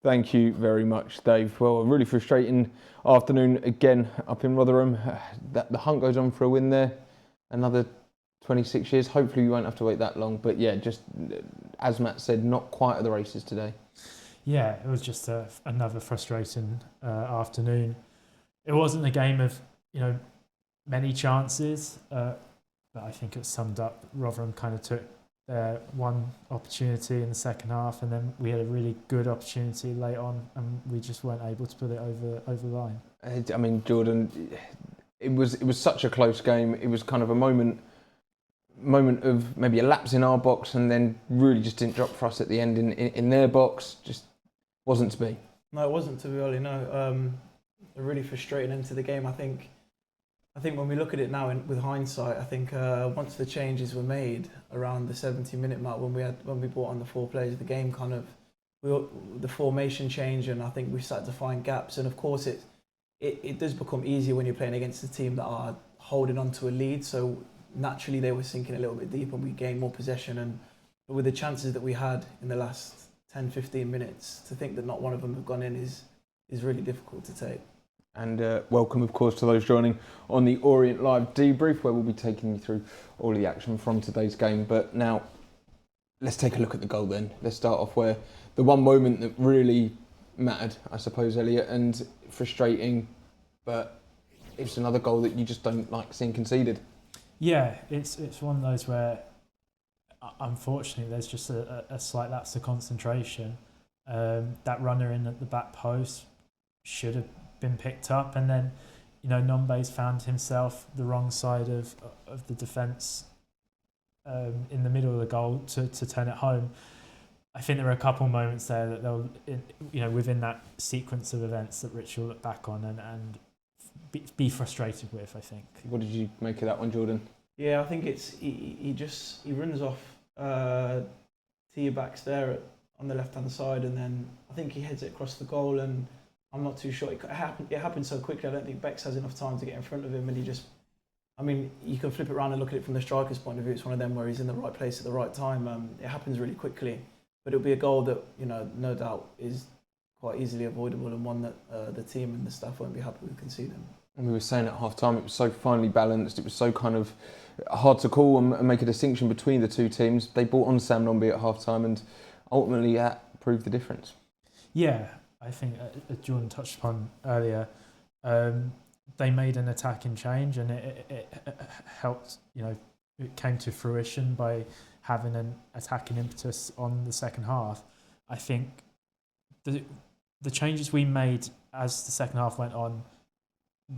Thank you very much, Dave. Well, a really frustrating afternoon again up in Rotherham. The hunt goes on for a win there. Another 26 years. Hopefully we won't have to wait that long. But yeah, just as Matt said, not quite at the races today. Yeah, it was just another frustrating afternoon. It wasn't a game of, many chances, but I think it summed up. Rotherham kind of took one opportunity in the second half, and then we had a really good opportunity late on, and we just weren't able to put it over the line. I mean, Jordan, it was such a close game. It was kind of a moment of maybe a lapse in our box, and then really just didn't drop for us at the end in their box. Just wasn't to be. No, it wasn't to be, Ollie. No, a really frustrating end to the game. I think when we look at it now with hindsight, I think once the changes were made around the 70-minute mark, when we brought on the 4 players, the game kind of the formation change, and I think we started to find gaps. And of course, it does become easier when you're playing against a team that are holding on to a lead. So naturally, they were sinking a little bit deeper, and we gained more possession. And with the chances that we had in the last 10-15 minutes, to think that not one of them have gone in is really difficult to take. And welcome, of course, to those joining on the Orient Live Debrief, where we'll be taking you through all the action from today's game. But now, let's take a look at the goal then. Let's start off where the one moment that really mattered, I suppose, Elliot, and frustrating, but it's another goal that you just don't like seeing conceded. Yeah, it's one of those where, unfortunately, there's just a slight lapse of concentration. That runner in at the back post should have been picked up, and then Nombe's found himself the wrong side of the defence in the middle of the goal to turn it home. I think there were a couple of moments there that they'll within that sequence of events that Rich will look back on and be frustrated with. I think. What did you make of that one, Jordan? Yeah, I think he runs off T-backs there on the left hand side, and then I think he heads it across the goal, and I'm not too sure. It happened so quickly. I don't think Bex has enough time to get in front of him, and you can flip it around and look at it from the striker's point of view. It's one of them where he's in the right place at the right time. It happens really quickly, but it'll be a goal that no doubt is quite easily avoidable, and one that the team and the staff won't be happy with conceding. And we were saying at half time, it was so finely balanced. It was so kind of hard to call and make a distinction between the two teams. They brought on Sam Nombe at half time, and ultimately that proved the difference. Yeah, I think Jordan touched upon earlier. They made an attacking change, and it helped. It came to fruition by having an attacking impetus on the second half. I think the changes we made as the second half went on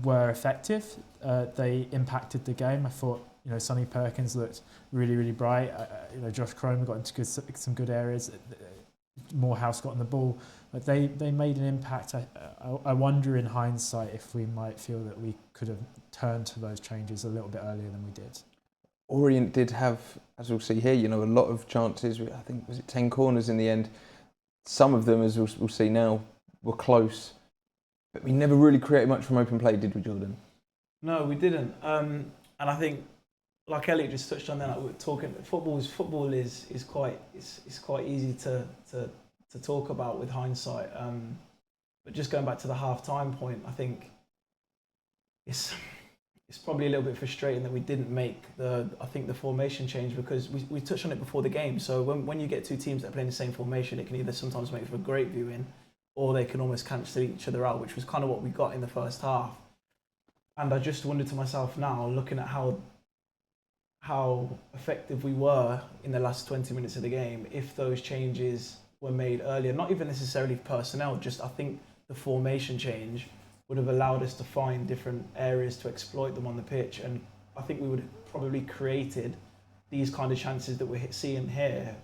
were effective. They impacted the game. I thought Sonny Perkins looked really, really bright. Josh Cromer got into some good areas. Morehouse got on the ball, but they made an impact. I wonder in hindsight if we might feel that we could have turned to those changes a little bit earlier than we did. Orient did have, as we'll see here, a lot of chances. I think, was it 10 corners in the end? Some of them, as we'll see now, were close. But we never really created much from open play, did we, Jordan? No, we didn't. And I think, like Elliot just touched on there, like we're talking, football is quite easy to talk about with hindsight. But just going back to the half-time point, I think it's probably a little bit frustrating that we didn't make the formation change, because we touched on it before the game. So when you get two teams that are playing the same formation, it can either sometimes make for a great viewing, or they can almost cancel each other out, which was kind of what we got in the first half. And I just wondered to myself now, looking at how effective we were in the last 20 minutes of the game, if those changes were made earlier, not even necessarily personnel, just I think the formation change would have allowed us to find different areas to exploit them on the pitch. And I think we would have probably created these kind of chances that we're seeing here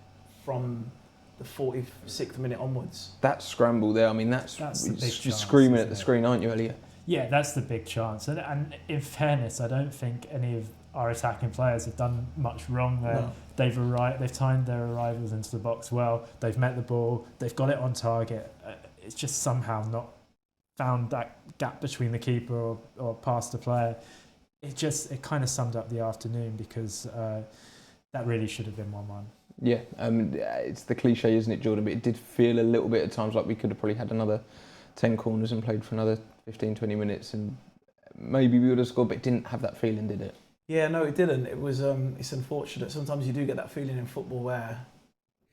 from the 46th minute onwards. That scramble there, I mean, that's the big just chance, screaming at the screen, aren't you, Elliot? Yeah, that's the big chance. And in fairness, I don't think any of our attacking players have done much wrong there. No. They've timed their arrivals into the box well. They've met the ball. They've got it on target. It's just somehow not found that gap between the keeper or past the player. It kind of summed up the afternoon, because that really should have been 1-1. Yeah, it's the cliche, isn't it, Jordan? But it did feel a little bit at times like we could have probably had another 10 corners and played for another 15, 20 minutes, and maybe we would have scored, but it didn't have that feeling, did it? Yeah, no, it didn't. It was. It's unfortunate. Sometimes you do get that feeling in football where,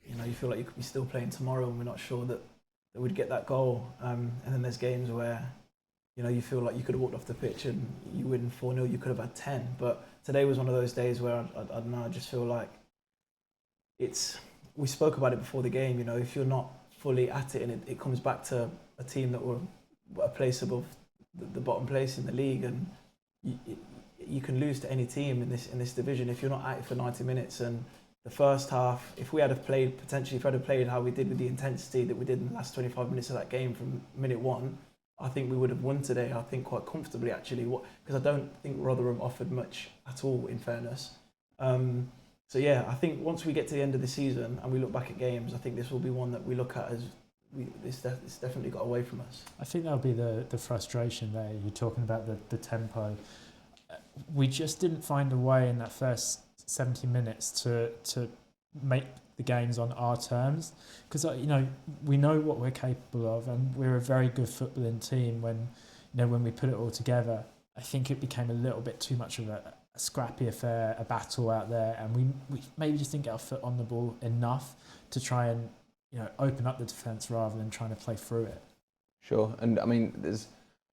you feel like you could be still playing tomorrow, and we're not sure that we'd get that goal. And then there's games where, you feel like you could have walked off the pitch and you win 4-0. You could have had 10. But today was one of those days where I don't know. I just feel like we spoke about it before the game. If you're not fully at it, and it comes back to a team that were a place above the bottom place in the league, and you can lose to any team in this division if you're not at it for 90 minutes. And the first half, if we had played how we did with the intensity that we did in the last 25 minutes of that game from minute one, I think we would have won today. I think quite comfortably actually, because I don't think Rotherham offered much at all, in fairness. So yeah, I think once we get to the end of the season and we look back at games, I think this will be one that we look at as it's definitely got away from us. I think that'll be the frustration there. You're talking about the tempo. We just didn't find a way in that first 70 minutes to make the games on our terms, because we know what we're capable of, and we're a very good footballing team. When we put it all together, I think it became a little bit too much of a scrappy affair, a battle out there, and we maybe just didn't get our foot on the ball enough to try and open up the defence rather than trying to play through it. Sure, and I mean, there's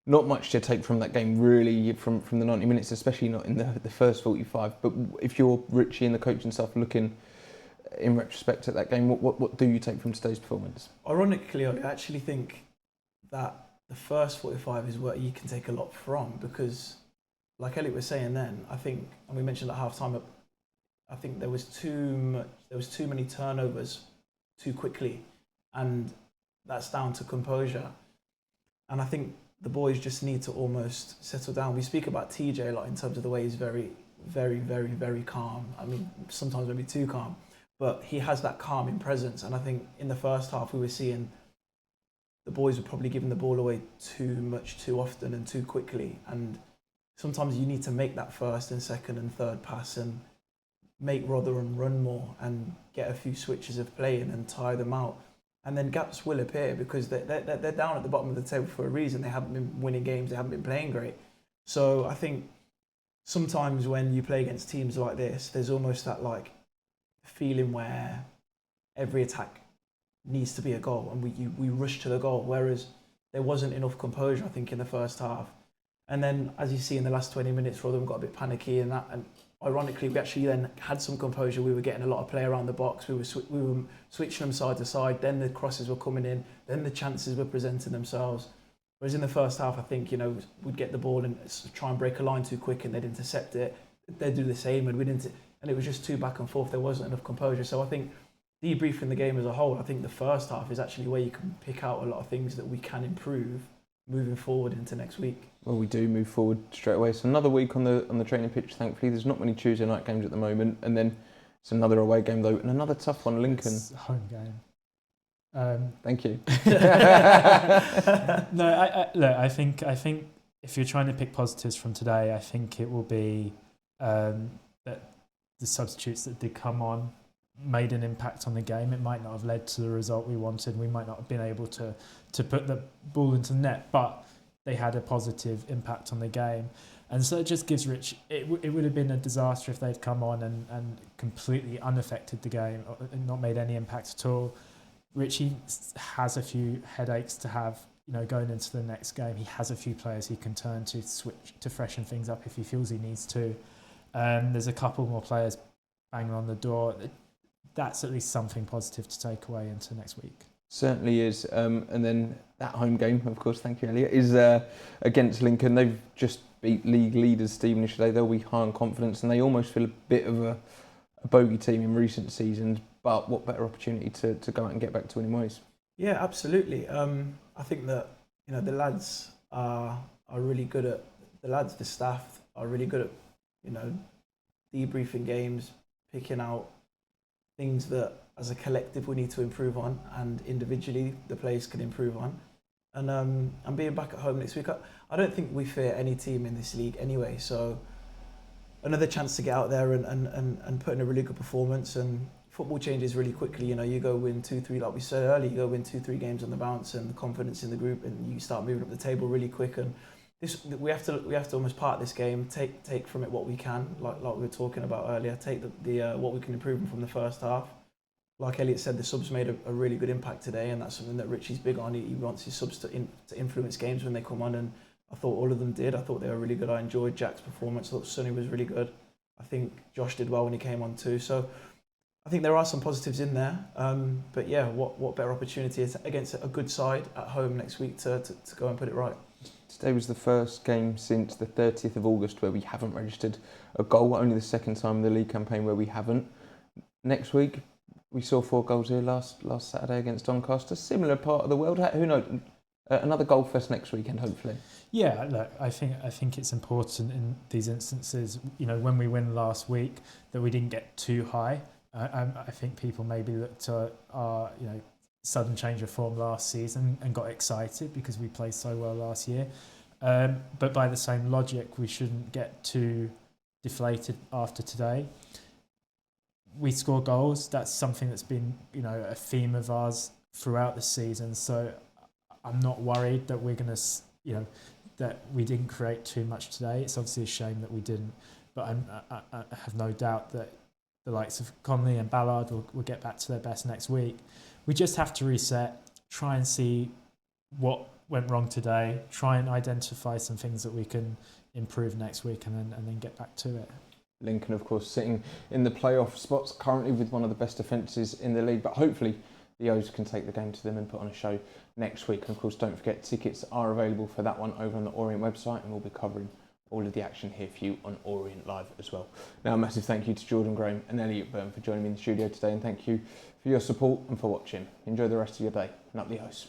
not much to take from that game really, from the 90 minutes, especially not in the first 45. But if you're Richie and the coaching staff looking in retrospect at that game, what do you take from today's performance? Ironically, I actually think that the first 45 is where you can take a lot from, because like Elliot was saying then, I think, and we mentioned at half time, I think there was too many turnovers too quickly, and that's down to composure. And I think the boys just need to almost settle down. We speak about TJ a lot in terms of the way he's very, very, very, very calm. I mean, sometimes maybe too calm, but he has that calming presence. And I think in the first half we were seeing the boys were probably giving the ball away too much, too often and too quickly. And sometimes you need to make that first and second and third pass and make Rotherham run more and get a few switches of play in and tire them out. And then gaps will appear because they're down at the bottom of the table for a reason. They haven't been winning games. They haven't been playing great. So I think sometimes when you play against teams like this, there's almost that like feeling where every attack needs to be a goal and we rush to the goal, whereas there wasn't enough composure, I think, in the first half. And then, as you see in the last 20 minutes, Rotherham got a bit panicky and ironically, we actually then had some composure. We were getting a lot of play around the box. We were switching them side to side. Then the crosses were coming in. Then the chances were presenting themselves. Whereas in the first half, I think, we'd get the ball and try and break a line too quick and they'd intercept it. They'd do the same and and it was just too back and forth. There wasn't enough composure. So I think debriefing the game as a whole, I think the first half is actually where you can pick out a lot of things that we can improve moving forward into next week. Well, we do move forward straight away. So another week on the training pitch, thankfully. There's not many Tuesday night games at the moment. And then it's another away game, though, and another tough one, Lincoln. It's a home game. Thank you. No, I think if you're trying to pick positives from today, I think it will be that the substitutes that did come on made an impact on the game. It might not have led to the result we wanted. We might not have been able to put the ball into the net, but they had a positive impact on the game. And so it just gives Rich, it would have been a disaster if they'd come on and completely unaffected the game, and not made any impact at all. Richie has a few headaches to have, going into the next game. He has a few players he can turn to switch to freshen things up if he feels he needs to. There's a couple more players banging on the door. That's at least something positive to take away into next week. Certainly is. And then that home game, of course, thank you, Elliot, is against Lincoln. They've just beat league leaders Stevenage today. They'll be high on confidence and they almost feel a bit of a bogey team in recent seasons. But what better opportunity to go out and get back to winning ways? Yeah, absolutely. I think that the lads are really good at the staff are really good at debriefing games, picking out things that as a collective we need to improve on, and individually the players can improve on. And being back at home next week, I don't think we fear any team in this league anyway. So another chance to get out there and put in a really good performance and football changes really quickly. You know, you go win 2-3, like we said earlier, you go win 2-3 games on the bounce, and the confidence in the group, and you start moving up the table really quick. And we have to almost part this game, take from it what we can, like we were talking about earlier. Take the what we can improve from the first half. Like Elliot said, the subs made a really good impact today, and that's something that Richie's big on. He wants his subs to influence games when they come on, and I thought all of them did. I thought they were really good. I enjoyed Jack's performance. I thought Sonny was really good. I think Josh did well when he came on too. So I think there are some positives in there. But yeah, what better opportunity is against a good side at home next week to go and put it right. Today was the first game since the 30th of August where we haven't registered a goal. Only the second time in the league campaign where we haven't. Next week, we saw 4 goals here last Saturday against Doncaster. Similar part of the world. Who knows? Another goal fest next weekend, hopefully. Yeah, look, I think it's important in these instances. You know, when we win last week, that we didn't get too high. I think people maybe looked at our sudden change of form last season and got excited because we played so well last year. But by the same logic, we shouldn't get too deflated after today. We score goals. That's something that's been, a theme of ours throughout the season. So I'm not worried that we're going to, that we didn't create too much today. It's obviously a shame that we didn't, but I have no doubt that the likes of Conley and Ballard will get back to their best next week. We just have to reset, try and see what went wrong today, try and identify some things that we can improve next week, and then get back to it. Lincoln, of course, sitting in the playoff spots currently with one of the best defences in the league, but hopefully the O's can take the game to them and put on a show next week. And of course, don't forget, tickets are available for that one over on the Orient website, and we'll be covering all of the action here for you on Orient Live as well. Now, a massive thank you to Jordan Graham and Elliot Byrne for joining me in the studio today, and thank you for your support and for watching. Enjoy the rest of your day, and up the O's.